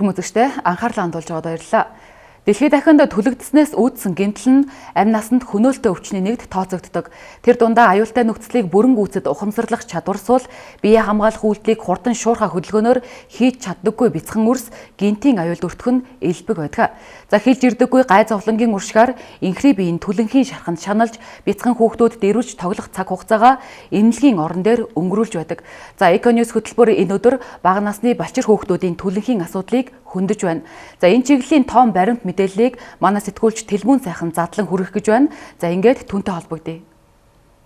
Эрхэм үзэгчдээ анхаарлаа хандуулж байгаад баярлалаа. Дэлхийд дахинд түлэгдснээс үүдсэн гэмтэл нь амь насанд хөнөөлтөй өвчний нэгд тооцогддог. Тэр дундаа аюултай нөхцөлийг бүрэн гүйцэд ухамсарлах чадварсуул биеэ хамгаалах үйлдэлийг хурдан шуурхай хөдөлгөөнөөр хийж чаддаггүй бяцхан үрс гинтийн аюулд өртөх нь элбэг байдаг. За хэлж ирдэггүй гай зовлонгийн уршгаар инхри биеийн түлэнхийн шарханд шаналж бяцхан хүүхдүүд дэрвж тоглох цаг хугацаагаа эмнэлгийн орон дээр өнгөрүүлж байдаг. За Eco-News хөтөлбөр энэ өдөр бага насны балчир хүүхдүүдийн түлэнхийн асуудлыг хөндөж байна. За энэ чиглэлийн тоон баримт мэдээллийг манай сэтгүүлч Тэлбүүн сайхан задлан хүргэх гэж байна. За ингээд түүнтэй холбогдъё.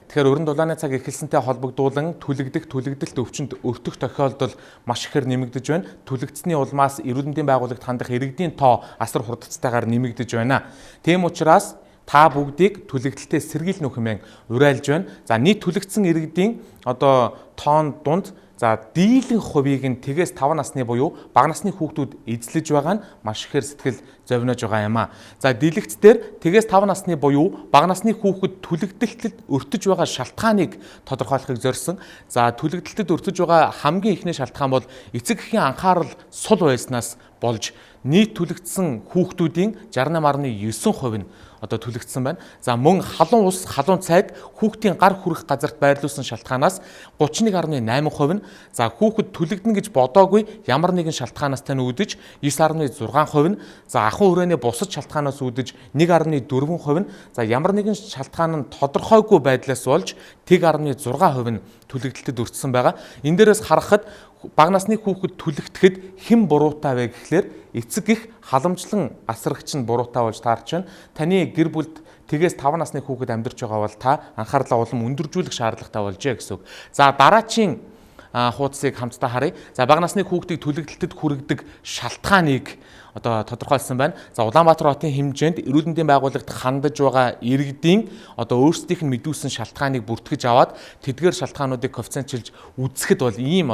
Тэгэхээр өрн дулааны цаг эхэлсэнтэй холбогдуулан түлэгдэлт өвчнөд өртөх тохиолдол маш ихээр нэмэгдэж байна. Түлэгдсэний улмаас эрүүл мэндийн байгууллагт хандах иргэдийн тоо асар хурдцтайгаар нэмэгдэж байна. Тийм учраас та бүгдийг түлэгдэлтээ сэргийлнө хэмээн уриалж байна. За нийт түлэгдсэн иргэдийн тоон дунд дийлэн хувийг нь тэгээс 5 насны буюу бага насны хүүхдүүд эзлэж байгаа нь маш ихээр сэтгэл зовниож байгаа юм аа. За дийлэгцээр тэгээс 5 насны буюу бага насны хүүхэд түлэгдэлтэд өртөж байгаа шалтгааныг тодорхойлохыг зорьсон. За түлэгдэлтэд өртөж байгаа хамгийн ихний шалтгаан бол эцэг эхийн анхаарал сул байснаас болж нийт түлэгдсэн хүүхдүүдийн 68.9% нь түлэгдсэн байна. За мөн халуун ус, халуун цайг хүүхдийн гар хүрэх газарт байрлуулсан шалтгаанаас 31.8% нь за хүүхэд түлэгдэнэ гэж бодоогүй ямар нэгэн шалтгаанаас тань үүдэж 9.6% нь за ахуй хүрээний бусад шалтгаанаас үүдэж 1.4% нь за ямар нэгэн шалтгаан нь тодорхойгүй байдлаас болж 1.6% нь түлэгдэлтэд өртсөн байгаа. Энэ дээрээс харахад бага насны хүүхэд түлэгдэхэд хэн буруутай вэ гэхлээр эцэг их халамжлан асрагч нь буруутай болж таарч байна. Таны гэр бүлд тэгээс 5 насны хүүхэд амьдарч байгаа бол та анхаарлаа улам өндөржүүлэх шаардлагатай болжээ гэсэн үг. За дараачийн хуудсыг хамтдаа харъя. За бага насны хүүхдийг түлэгдэлтэд хүргэдэг шалтгааныг тодорхойлсон байна. За Улаанбаатар хотын хэмжээнд эрүүл мэндийн байгууллагт хандаж байгаа иргэдийн өөрсдийнх нь мэдүүлсэн шалтгааныг бүртгэж аваад тэдгээр шалтгаануудыг коэффициентчилж үзэхэд бол ийм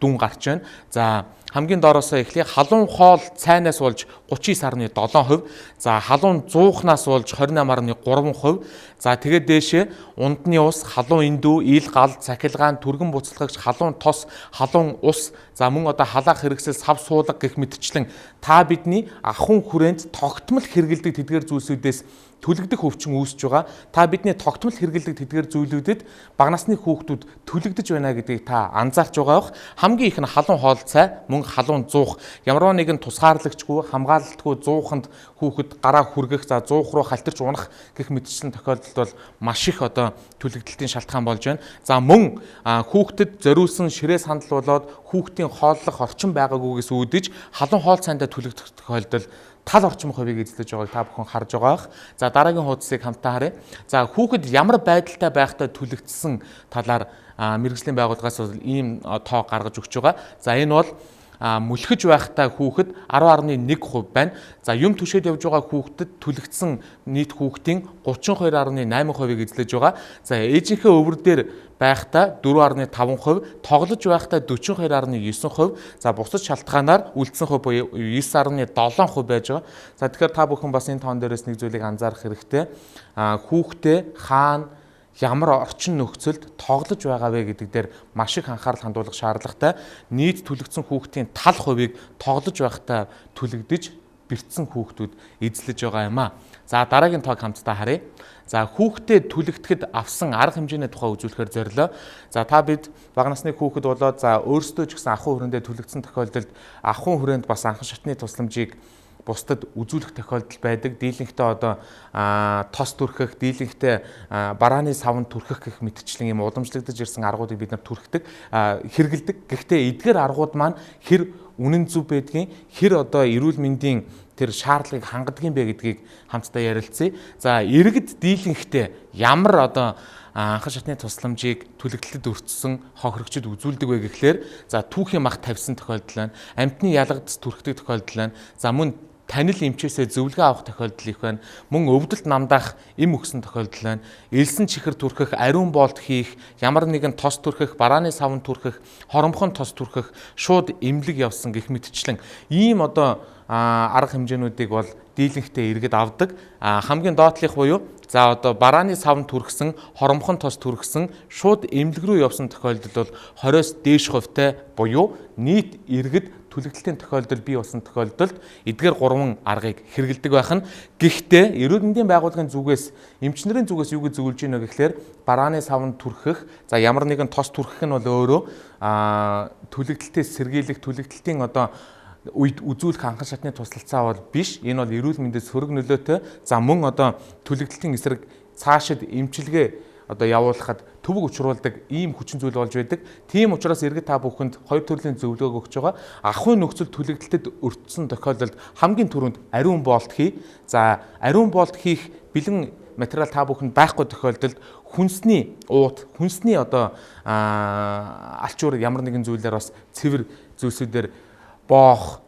дүн гарч байна. За хамгийн доороосоо эхлэе халуун хоол цайнаас болж 39.7%, за халуун зуухнаас болж 28.3%, за тэгээд дээшээ ундны ус, халуун эндүү, ил гал, цахилгаан, түргэн буцалгагч, халуун тос, халуун ус, за мөн халаах хэрэгсэл, сав суулга гэх мэтчлэн та бидний ахуйн хүрээнд тогтмол хэрэгэлдэг тэдгээр зүйлсүүдээс түлэгдэх өвчин үүсэж байгаа. Та бидний тогтмол хэрэгэлдэг тэдгээр зүйлүүдэд бага насны хүүхдүүд түлэгдэж байна гэдгийг та анзаарч байгаа бох. Хамгийн их нь халуун хоол цай, мөн халуун зуух. Ямар нэгэн тусгаарлагчгүй, хамгаалалтгүй зууханд хүүхэд гараа хүргэх, за зуух руу халтарч унах гэх мэтчлэн тохиолдолд бол маш их түлэгдэлтийн шалтгаан болж байна. За мөн хүүхдэд зориулсан ширээс хандал болоод хүүхдийн хооллох орчин байгаагүйгээс үүдэж халуун хоол цайндаа түлэгдэх тохиолдол тал орчмын хувийг эзлэж байгааг та бүхэн харж байгаа бах. За дараагийн хуудсыг хамтдаа харъя. За хүүхэд ямар байдалтай байхдаа түлэгдсэн талаар мэргэжлийн байгууллагаас ийм тоо гаргаж өгч байгаа. За энэ бол мүлхэж байхдаа хүүхэд 10.1% байна. За юм түшээд явж байгаа хүүхдэд түлэгдсэн нийт хүүхдийн 32.8%-ийг эзлэж байгаа. За ээжийнхээ өвөр дээр байхдаа 4.5%, тоглож байхдаа 42.9%, за бусад шалтгаанаар үлдсэн хувь буюу 9.7% байж байгаа. За тэгэхээр та бүхэн бас энэ тоон дээрээс нэг зүйлийг анзаарах хэрэгтэй. Хүүхдээ хаана ямар орчин нөхцөлд тоглож байгаа вэ гэдэг дээр маш их анхаарал хандуулах шаардлагатай. Нийт түлэгдсэн хүүхдийн тал хувийг тоглож байхдаа түлэгдэж бэртсэн хүүхдүүд эзлэж байгаа юм а. За дараагийн тоог хамтдаа харъя. За хүүхдээ түлэгдэхэд авсан арга хэмжээний тухай үзүүлэхээр зорилоо. За та бид бага насны хүүхэд болоод за өөрсдөө ч гэсэн ахуй хүрээндээ түлэгдсэн тохиолдолд ахуй хүрээнд бас анхан шатны тусламжийг бусдад үзүүлэх тохиолдол байдаг. Дийлэнхтэй тос түрхэх, дийлэнхтэй барааны савн түрхэх гэх мэтчлэн юм уламжлагдаж ирсэн аргуудыг бид нар түрхдэг, хэрэгэлдэг. Гэхдээ эдгээр аргууд маань хэр үнэн зөв байдгийг, хэр эрүүл мэндийн тэр шаардлагыг хангадгийн бэ гэдгийг хамтдаа ярилцъя. За иргэд дийлэнхтэй ямар анхан шатны тусламжийг түлэгдэлтэд өртсөн хохирогчид үзүүлдэг вэ гэхлээр за түүхийн мах тавьсан тохиолдол байна. Амьтны ялгадас түрхдэг тохиолдол байна. За мөн танил эмчээсээ зөвлөгөө авах тохиолдол их байна. Мөн өвдөлт намдаах эм өгсөн тохиолдол байна. Элсэн чихэр түрхэх, ариун боолт хийх, ямар нэгэн тос түрхэх, барааны савн түрхэх, хоромхон тос түрхэх, шууд эмнэлэг явсан гэх мэтчлэн ийм арга хэмжээнүүдийг бол дийлэнхтэй иргэд авдаг. Хамгийн доотлих буюу за барааны савн түрхсэн, хоромхон тос түрхсэн, шууд эмнэлэг рүү явсан тохиолдол бол 20-с дээш хувьтай буюу нийт иргэд түлэгдэлтийн тохиолдолд бий болсон тохиолдолд эдгээр 3 аргыг хэрэгэлдэг байх нь. Гэхдээ эрүүл мэндийн байгууллагын зүгээс эмчнэрийн зүгээс юу гэж зөвлөж байна вэ гэхээр барааны савнд түрхэх, за ямар нэгэн тос түрхэх нь бол өөрөө түлэгдэлтээс сэргийлэх, түлэгдэлтийн одоо үед үзүүлэх анхан шатны тусалцаа бол биш. Энэ бол эрүүл мэндэд сөрөг нөлөөтэй. За мөн одоо түлэгдэлтийн эсрэг цаашид эмчилгээ одоо явуулахад төвөг учруулдаг ийм хүчин зүйл болж байдаг. Тийм учраас иргэд та бүхэнд 2 төрлийн зөвлөгөө өгч байгаа. Ахуйн нөхцөл түлэгдэлтэд өртсөн тохиолдолд хамгийн түрүүнд ариун боолт хий. За ариун боолт хийх бэлэн материал та бүхэнд байхгүй тохиолдолд хүнсний уут, хүнсний одоо алчуур ямар нэгэн зүйлээр бас цэвэр зүйлсүүдээр боох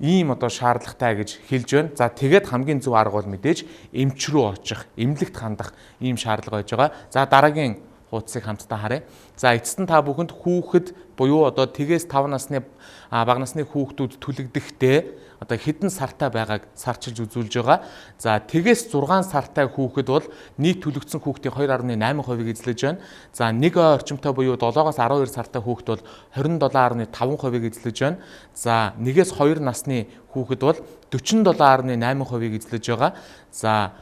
ийм одоо шаардлагатай гэж хэлж байна. За тэгээд хамгийн зөв арга бол мэдээж эмч рүү очих, эмнэлэгт хандах ийм шаардлага байж байгаа. За дараагийн хуудсыг хамтдаа харъя. За эцэст нь та бүхэнд хүүхэд буюу одоо тэгээс 5 насны бага насны хүүхдүүд түлэгдэхдээ одоо хэдэн сартай байгааг сарчилж үзүүлж байгаа. За тэгээс 6 сартай хүүхэд бол нийт түлэгдсэн хүүхдийн 2.8%-ийг эзлэж байна. За 1 орчимтой буюу 7-оос 12 сартай хүүхэд бол 27.5%-ийг эзлэж байна. За 1-ээс 2 насны хүүхэд бол 47.8%-ийг эзлэж байгаа. За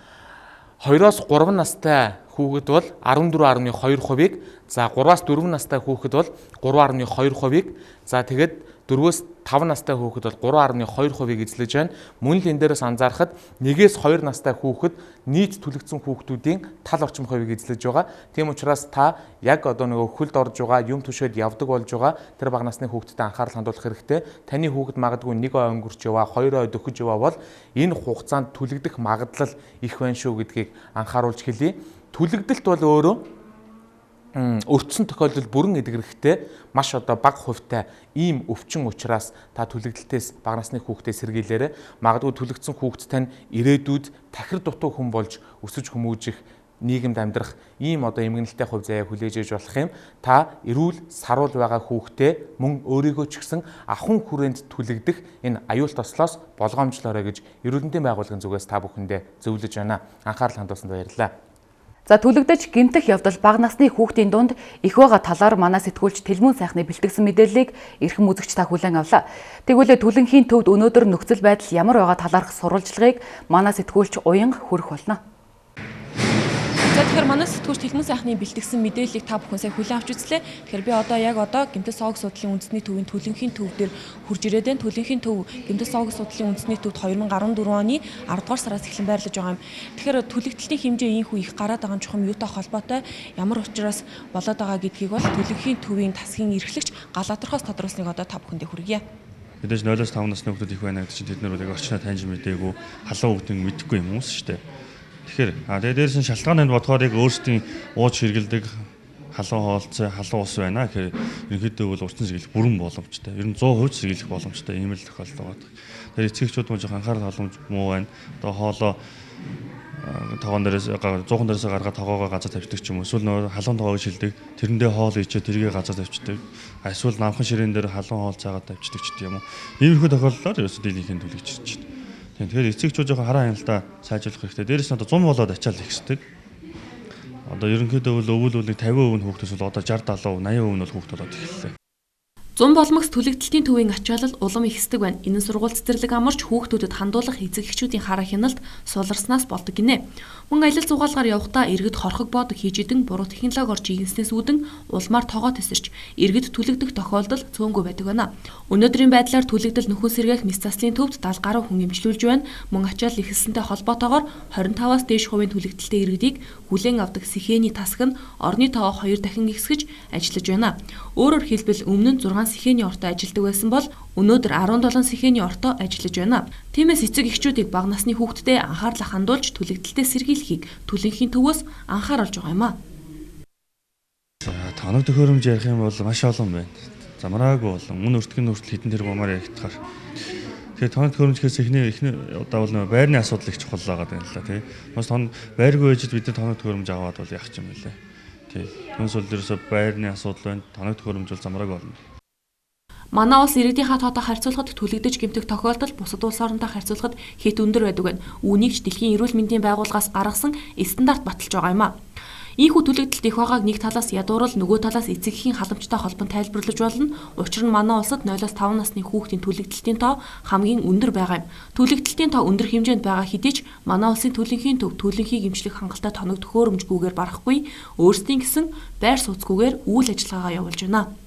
2-оос 3 настай хүүхэд бол 14.2%-ийг, за 3-аас 4 настай хүүхэд бол 3.2%-ийг, за тэгээд 4-өөс 5 настай хүүхэд бол 3.2%-ийг эзлэж байна. Мөн л энэ дээрээс анзаарахад 1-ээс 2 настай хүүхэд нийт түлэгдсэн хүүхдүүдийн тал орчим хувийг эзлэж байгаа. Тийм учраас та яг одоо нөгөө өхөлд орж байгаа, юм төшөөд явдаг болж байгаа тэр бага насны хүүхдэд анхаарал хандуулах хэрэгтэй. Таны хүүхэд магадгүй 1 ой өнгөрч яваа, 2 ой дөхөж яваа бол энэ хугацаанд түлэгдэх магадлал их байна шүү гэдгийг анхааруулж хэлье. Түлэгдэлт бол өөрөө өртсөн тохиолдолд бүрэн эдгэрэхтэй маш одоо бага хувьтай ийм өвчин учраас та түлэгдэлтээс бага насны хүүхдээ сэргийлээрэ. Магадгүй түлэгдсэн хүүхэд тань ирээдүйд тахир дутуу хүн болж өсөж хүмүүжих, нийгэмд амьдрах ийм одоо эмгэнэлтэй хувь заяа хүлээж ээж болох юм. Та эрүүл саруул байгаа хүүхдээ мөн өөрийгөө ч гэсэн ахуйн хүрээнд түлэгдэх энэ аюул тослоос болгоомжлоорой гэж эрүүл мэндийн байгууллагын зүгээс та бүхэндээ зөвлөж байна. Анхаарал хандуулсанд баярлалаа. За түлэгдэж гэмтэх явдал бага насны хүүхдийн дунд их байгаа талаар манай сэтгүүлч Тэлмүн сайхны бэлтгэсэн мэдээллийг эрхэм үзэгч та хүлээн авлаа. Тэгвэл түлэнхийн төвд өнөөдөр нөхцөл байдал ямар байгаа талаарх сурвалжлагыг манай сэтгүүлч уян хүргэх болно. За тэгэхээр манай сэтгүүлч Тэлмүн сайхны бэлтгэсэн мэдээллийг та бүхэн сайн хүлээн авч үзлээ. Тэгэхээр би одоо гэмтэл соог судлалын үндэсний төвийн түлэнхийн төв дээр хурж ирээд байна. Түлэнхийн төв гэмтэл соог судлалын үндэсний төвд 2014 оны 10 дугаар сараас эхлэн байрлаж байгаа юм. Тэгэхээр түлэгдэлтийн хэмжээ ийхүү их гараад байгаа нь чухам юутай холбоотой, ямар учраас болоод байгаа гэдгийг бол түлэнхийн төвийн тасгийн эрхлэгч Галааторхоос тодруулсныг одоо та бүхэндээ хүргье. Мэдээж 0-5 насны хүүхдүүд их байна гэдэг чинь тэд нар бол орчноо таньж мэдээгүй, халуун хүүхдийг мэдэхгүй юм уус шүү дээ. Тэгэхээр дээрээс нь шалтгааныг бодохоор яг өөрсдийн ууж хэргэлдэг халуун хоолцоо, халуун ус байна. Тэгэхээр ерөнхийдөө бол урьдчилан сэргийлэх бүрэн боломжтой. Ер нь 100% сэргийлэх боломжтой ийм л тохиолдол байгаа. Тэгэхээр эцэгчүүд мөн жоохон анхаарал халамж муу байна. Одоо хоолоо тогоон дээрээс 100 дээрээс гаргаад тогоогоо газар тавьдаг ч юм уу. Эсвэл нөө халуун тогоо гэж хэлдэг. Тэрэндээ хоол ичээ тэргээ газар тавьчихдаг. Эсвэл намхан ширээн дээр халуун хоол цаагаад тавьчихдаг ч гэдэг юм уу. Иймэрхүү тохиолдлоор ерөөсөө дийлэнхийн түлэгч ирж байна. Тэгэхээр эцэгчүүд жоохон хараа хяналтаа сайжруулах хэрэгтэй. Дээрээс нь одоо 100 болоод ачаал ихсдэг. Одоо ерөнхийдөө бол өвөл үлийг 50% нь хүүхдээс бол одоо 60 70 80% нь бол хүүхд болоод эхэллээ. Зун болмогс түлэгдэлтийн төвийн ачаалал улам ихсдэг байна. Энэ нь сургууль цэцэрлэг амарч хүүхдүүдэд хандуулах эцэг эхчүүдийн хараа хяналт суларснаас болдог гинэ. Мөн аялал цугаалгаар явахдаа иргэд хорхог бодог хийж идэн буруу технологи орж игэнснээс үүдэн улмаар тоогоо тесэрч иргэд түлэгдэх тохиолдол цөөнгүй байдаг байна. Өнөөдрийн байдлаар түлэгдэл нөхөн сэргээх мэс заслын төвд 70 гаруй хүн эмчилүүлж байна. Мөн ачаалал ихэлсэнтэй холбоотойгоор 25-аас дээш хувийн түлэгдэлтэй иргэдийг хүлээн авдаг сэхээний тасаг нь орны тоогоо 2 дахин ихсгэж ажиллаж байна. Өөрөөр хэлбэл өмнө нь 6 сэхээний ортой ажилладаг байсан бол өнөөдөр 17 сэхээний ортой ажиллаж байна. Тиймээс эцэг эхчүүдийг бага насны хүүхдэд анхаарлаа хандуулж түлэгдэлтэй сэргийлэхийг түлэнхийн төвөөс анхааруулж байгаа юм а. За тоног төхөөрөмж ярих юм бол маш олон байна. Замраагүй болон мөн өртгөн хүртэл хэдэн тэрбум амаар яригдахаар. Тэгэхээр тоног төхөөрөмж гэхээс эхний удаа бол байрны асуудал их чухал байгаа юм л да тий. Бас байргүй ээжид бид тоног төхөөрөмж аваад бол яах юм бэлээ. Тий. Түүнээс бол ерөөсө байрны асуудал байна. Тоног төхөөрөмж бол замраагүй болно. Манай улс иргэдийнхаа тоотой харьцуулахад түлэгдэж гэмтэх тохиолдол бусад улс орнтой харьцуулахад хэд өндөр байдаг вэ? Үүнийг ч Дэлхийн эрүүл мэндийн байгууллагаас гаргасан стандарт баталж байгаа юм а. Ийхүү төлөгдөлт их байгааг нэг талаас ядуурл нөгөө талаас эцэгхийн халамжтай холбон тайлбарлаж болно. Учир нь манай улсад 0-5 насны хүүхдийн төлөгдөлтийн тоо хамгийн өндөр байгаа юм. Төлөгдөлтийн тоо өндөр хэмжээнд байгаа хэдий ч манай улсын төлөнхийн төв төлөнхийг эмчлэх хангалттай тоног төхөөрөмжгүйгээр барахгүй өөрсдийн гэсэн байр сууцгүйгээр үйл ажиллагаагаа явуулж байна.